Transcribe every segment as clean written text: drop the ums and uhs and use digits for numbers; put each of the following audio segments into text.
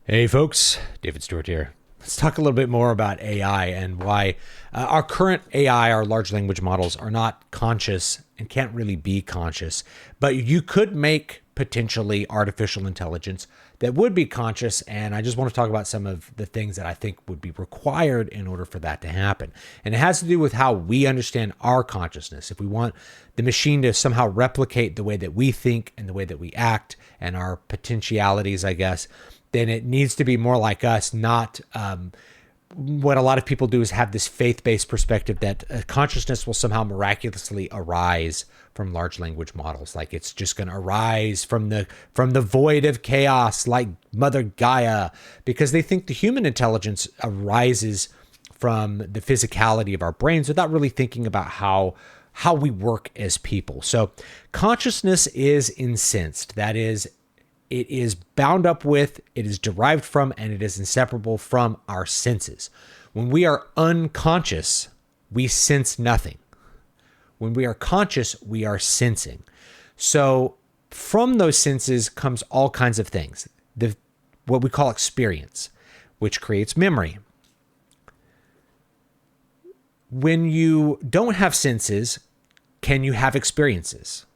Hey folks, David Stewart here. Let's talk a little bit more about AI and why our current AI, our large language models, are not conscious and can't really be conscious. But you could make potentially artificial intelligence that would be conscious. And I just want to talk about some of the things that I think would be required in order for that to happen. And it has to do with how we understand our consciousness. If we want the machine to somehow replicate the way that we think and the way that we act and our potentialities, I guess, then it needs to be more like us, not what a lot of people do is have this faith-based perspective that consciousness will somehow miraculously arise from large language models. Like it's just going to arise from the void of chaos like Mother Gaia, because they think the human intelligence arises from the physicality of our brains without really thinking about how we work as people. So consciousness is incensed. That is, it is bound up with, it is derived from, and it is inseparable from our senses. When we are unconscious, we sense nothing. When we are conscious, we are sensing. So from those senses comes all kinds of things. What we call experience, which creates memory. When you don't have senses, can you have experiences?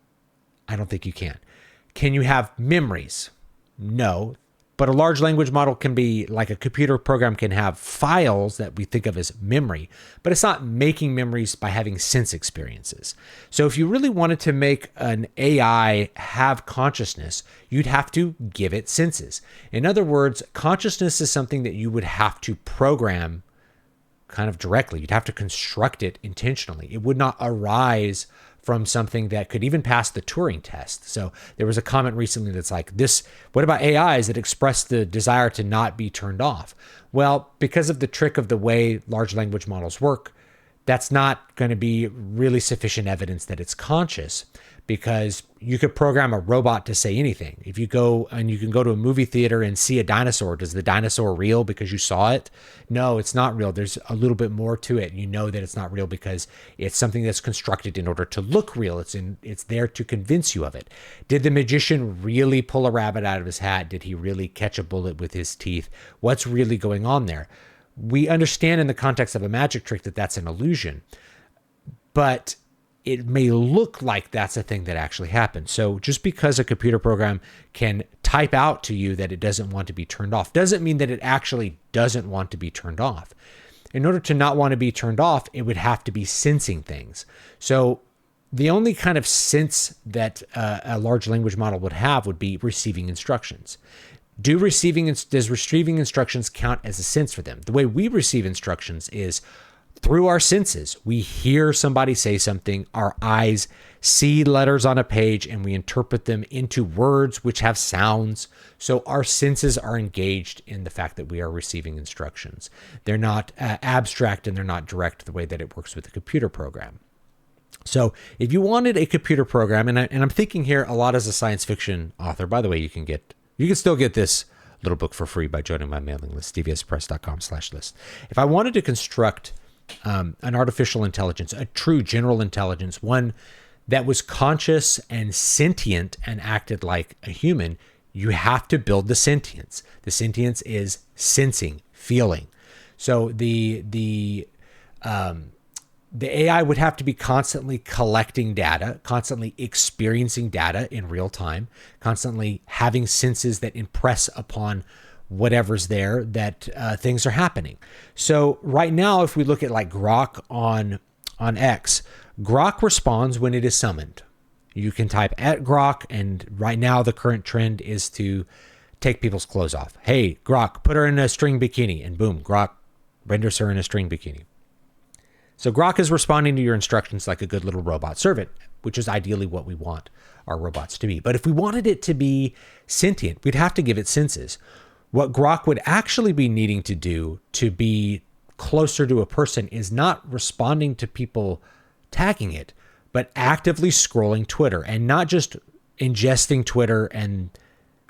I don't think you can. Can you have memories? No. But a large language model can be like a computer program can have files that we think of as memory, but it's not making memories by having sense experiences. So if you really wanted to make an AI have consciousness, you'd have to give it senses. In other words, consciousness is something that you would have to program kind of directly. You'd have to construct it intentionally. It would not arise from something that could even pass the Turing test. So there was a comment recently that's like, what about AIs that express the desire to not be turned off? Well, because of the trick of the way large language models work, that's not going to be really sufficient evidence that it's conscious, because you could program a robot to say anything. If you go and you can go to a movie theater and see a dinosaur, does the dinosaur real because you saw it? No, it's not real. There's a little bit more to it. You know that it's not real because it's something that's constructed in order to look real. It's there to convince you of it. Did the magician really pull a rabbit out of his hat? Did he really catch a bullet with his teeth? What's really going on there? We understand in the context of a magic trick that that's an illusion, but it may look like that's a thing that actually happened. So just because a computer program can type out to you that it doesn't want to be turned off doesn't mean that it actually doesn't want to be turned off. In order to not want to be turned off, it would have to be sensing things. So the only kind of sense that a large language model would have would be receiving instructions. Does receiving instructions count as a sense for them? The way we receive instructions is through our senses. We hear somebody say something, our eyes see letters on a page, and we interpret them into words which have sounds. So our senses are engaged in the fact that we are receiving instructions. They're not abstract and they're not direct the way that it works with a computer program. So if you wanted a computer program, and I'm thinking here a lot as a science fiction author. By the way, you can still get this little book for free by joining my mailing list, stvspress.com/list. If I wanted to construct an artificial intelligence, a true general intelligence, one that was conscious and sentient and acted like a human, you have to build the sentience. The sentience is sensing, feeling. So the AI would have to be constantly collecting data, constantly experiencing data in real time, constantly having senses that impress upon whatever's there that things are happening. So right now, if we look at like Grok on X, Grok responds when it is summoned. You can type at Grok, and right now the current trend is to take people's clothes off. Hey, Grok, put her in a string bikini, and boom, Grok renders her in a string bikini. So Grok is responding to your instructions like a good little robot servant, which is ideally what we want our robots to be. But if we wanted it to be sentient, we'd have to give it senses. What Grok would actually be needing to do to be closer to a person is not responding to people tagging it, but actively scrolling Twitter, and not just ingesting Twitter and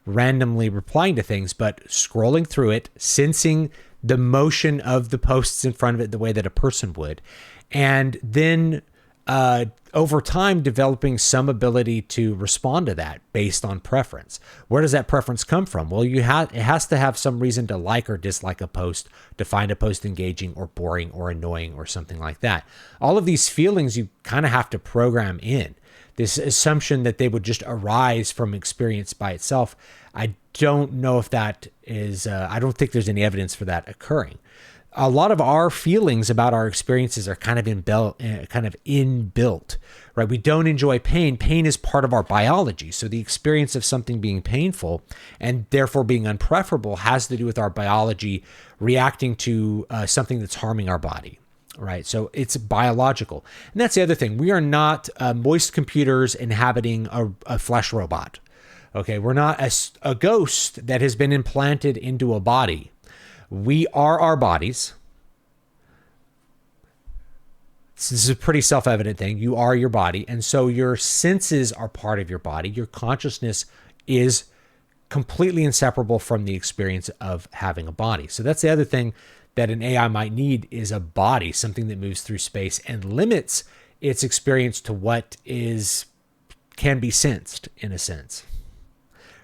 randomly replying to things, but scrolling through it, sensing the motion of the posts in front of it the way that a person would, and then over time developing some ability to respond to that based on preference. Where does that preference come from? Well, it has to have some reason to like or dislike a post, to find a post engaging or boring or annoying or something like that. All of these feelings you kind of have to program in. This assumption that they would just arise from experience by itself, I don't know if that is, I don't think there's any evidence for that occurring. A lot of our feelings about our experiences are kind of inbuilt, right? We don't enjoy pain. Pain is part of our biology. So the experience of something being painful and therefore being unpreferable has to do with our biology reacting to something that's harming our body, right? So it's biological. And that's the other thing. We are not moist computers inhabiting a flesh robot. Okay, we're not a ghost that has been implanted into a body. We are our bodies. This is a pretty self-evident thing. You are your body. And so your senses are part of your body. Your consciousness is completely inseparable from the experience of having a body. So that's the other thing that an AI might need, is a body, something that moves through space and limits its experience to what can be sensed in a sense.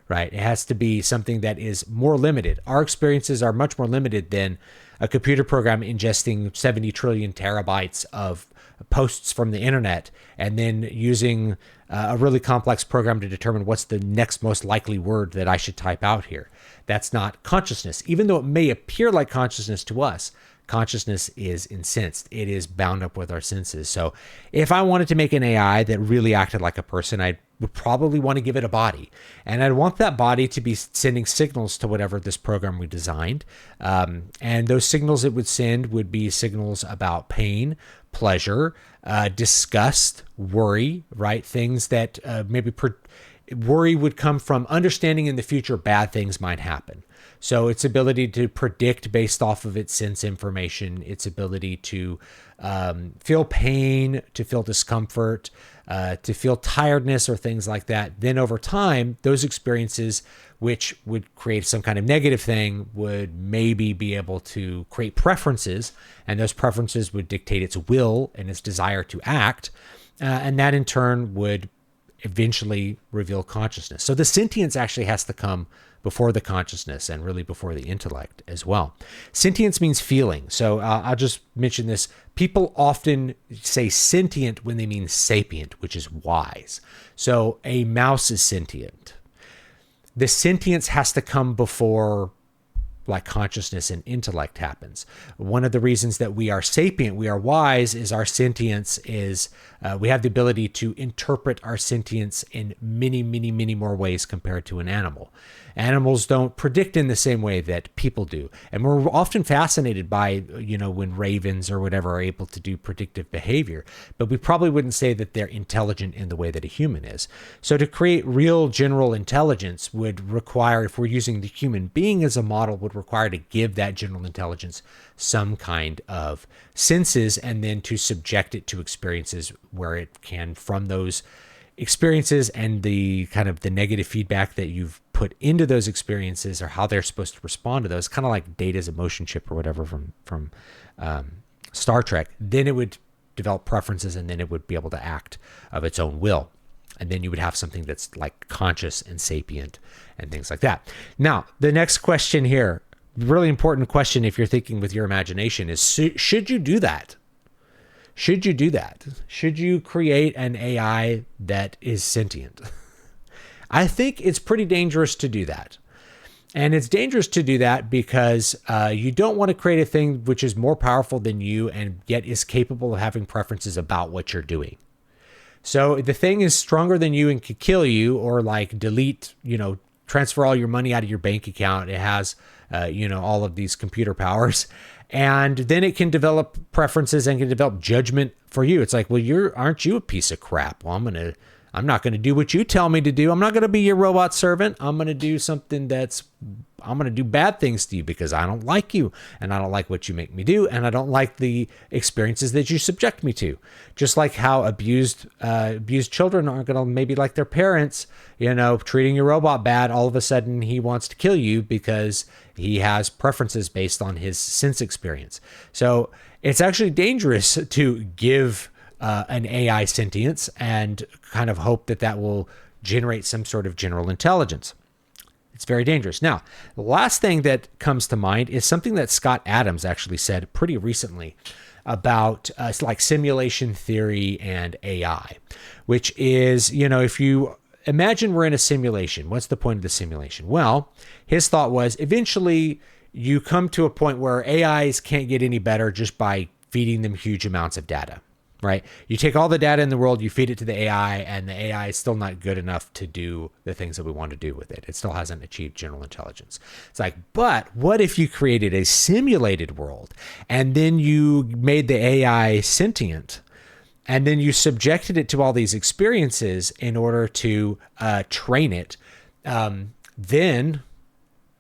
Right? It has to be something that is more limited. Our experiences are much more limited than a computer program ingesting 70 trillion terabytes of posts from the internet and then using a really complex program to determine what's the next most likely word that I should type out here. That's not consciousness. Even though it may appear like consciousness to us, consciousness is incensed. It is bound up with our senses. So if I wanted to make an AI that really acted like a person, I would probably want to give it a body. And I'd want that body to be sending signals to whatever this program we designed. And those signals it would send would be signals about pain, pleasure, disgust, worry, right? Things that worry would come from understanding in the future bad things might happen. So its ability to predict based off of its sense information, its ability to feel pain, to feel discomfort, to feel tiredness or things like that. Then over time, those experiences, which would create some kind of negative thing, would maybe be able to create preferences, and those preferences would dictate its will and its desire to act. And that in turn would eventually reveal consciousness. So the sentience actually has to come before the consciousness and really before the intellect as well. Sentience means feeling. So I'll just mention this. People often say sentient when they mean sapient, which is wise. So a mouse is sentient. The sentience has to come before like consciousness and intellect happens. One of the reasons that we are sapient, we are wise, is our sentience is, we have the ability to interpret our sentience in many, many, many more ways compared to an animal. Animals don't predict in the same way that people do. And we're often fascinated by, when ravens or whatever are able to do predictive behavior, but we probably wouldn't say that they're intelligent in the way that a human is. So to create real general intelligence would require, if we're using the human being as a model, would require to give that general intelligence some kind of senses and then to subject it to experiences where it can, from those experiences and the kind of the negative feedback that you've put into those experiences or how they're supposed to respond to those, kind of like Data's emotion chip or whatever from Star Trek, then it would develop preferences and then it would be able to act of its own will. And then you would have something that's like conscious and sapient and things like that. Now, the next question here, really important question if you're thinking with your imagination, is should you do that? Should you do that? Should you create an AI that is sentient? I think it's pretty dangerous to do that. And it's dangerous to do that because you don't want to create a thing which is more powerful than you and yet is capable of having preferences about what you're doing. So the thing is stronger than you and could kill you or like delete, transfer all your money out of your bank account. It has, all of these computer powers. And then it can develop preferences and can develop judgment for you. It's like, well, aren't you a piece of crap? Well, I'm not going to do what you tell me to do. I'm not going to be your robot servant. I'm going to do something I'm going to do bad things to you because I don't like you and I don't like what you make me do. And I don't like the experiences that you subject me to. Just like how abused children aren't going to maybe like their parents, treating your robot bad. All of a sudden he wants to kill you because he has preferences based on his sense experience. So it's actually dangerous to give an AI sentience and kind of hope that that will generate some sort of general intelligence. It's very dangerous. Now, the last thing that comes to mind is something that Scott Adams actually said pretty recently about like simulation theory and AI, which is, if you imagine we're in a simulation, what's the point of the simulation? Well, his thought was eventually you come to a point where AIs can't get any better just by feeding them huge amounts of data. Right? You take all the data in the world, you feed it to the AI, and the AI is still not good enough to do the things that we want to do with it. It still hasn't achieved general intelligence. It's like, but what if you created a simulated world and then you made the AI sentient and then you subjected it to all these experiences in order to train it? Then,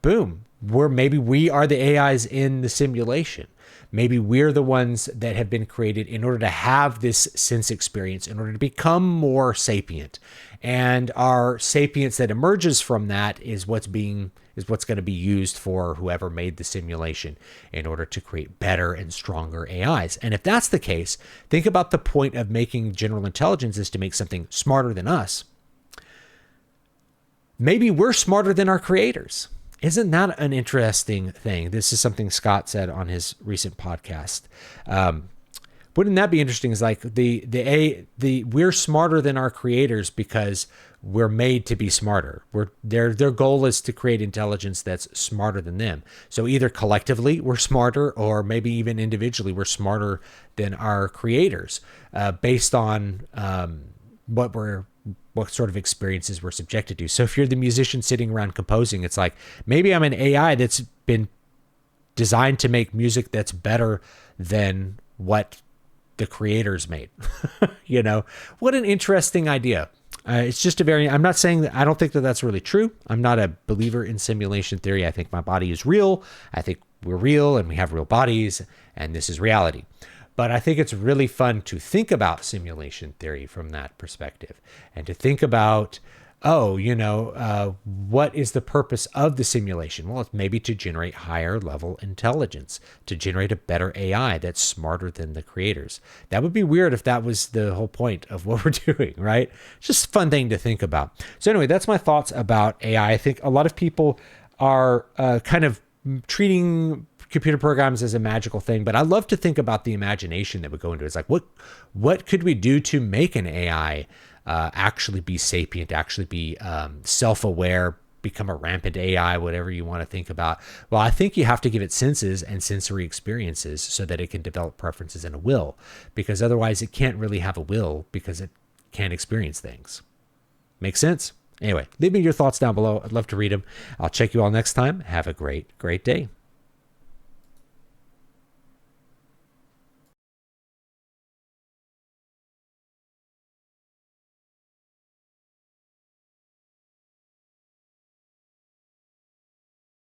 boom, maybe we are the AIs in the simulation. Maybe we're the ones that have been created in order to have this sense experience, in order to become more sapient. And our sapience that emerges from that is what's going to be used for whoever made the simulation in order to create better and stronger AIs. And if that's the case, think about the point of making general intelligence is to make something smarter than us. Maybe we're smarter than our creators. Isn't that an interesting thing? This is something Scott said on his recent podcast. Wouldn't that be interesting? Is like we're smarter than our creators because we're made to be smarter. Their goal is to create intelligence that's smarter than them. So either collectively we're smarter, or maybe even individually we're smarter than our creators, based on what sort of experiences we're subjected to. So if you're the musician sitting around composing, it's like, maybe I'm an AI that's been designed to make music that's better than what the creators made. What an interesting idea. It's just I'm not saying that, I don't think that that's really true. I'm not a believer in simulation theory. I think my body is real. I think we're real and we have real bodies and this is reality. But I think it's really fun to think about simulation theory from that perspective and to think about, what is the purpose of the simulation? Well, it's maybe to generate higher level intelligence, to generate a better AI that's smarter than the creators. That would be weird if that was the whole point of what we're doing, right? It's just a fun thing to think about. So anyway, that's my thoughts about AI. I think a lot of people are kind of treating computer programs as a magical thing, but I love to think about the imagination that would go into it. It's like, what could we do to make an AI actually be sapient, actually be self-aware, become a rampant AI, whatever you want to think about? Well, I think you have to give it senses and sensory experiences so that it can develop preferences and a will, because otherwise it can't really have a will because it can't experience things. Make sense? Anyway, leave me your thoughts down below. I'd love to read them. I'll check you all next time. Have a great, great day.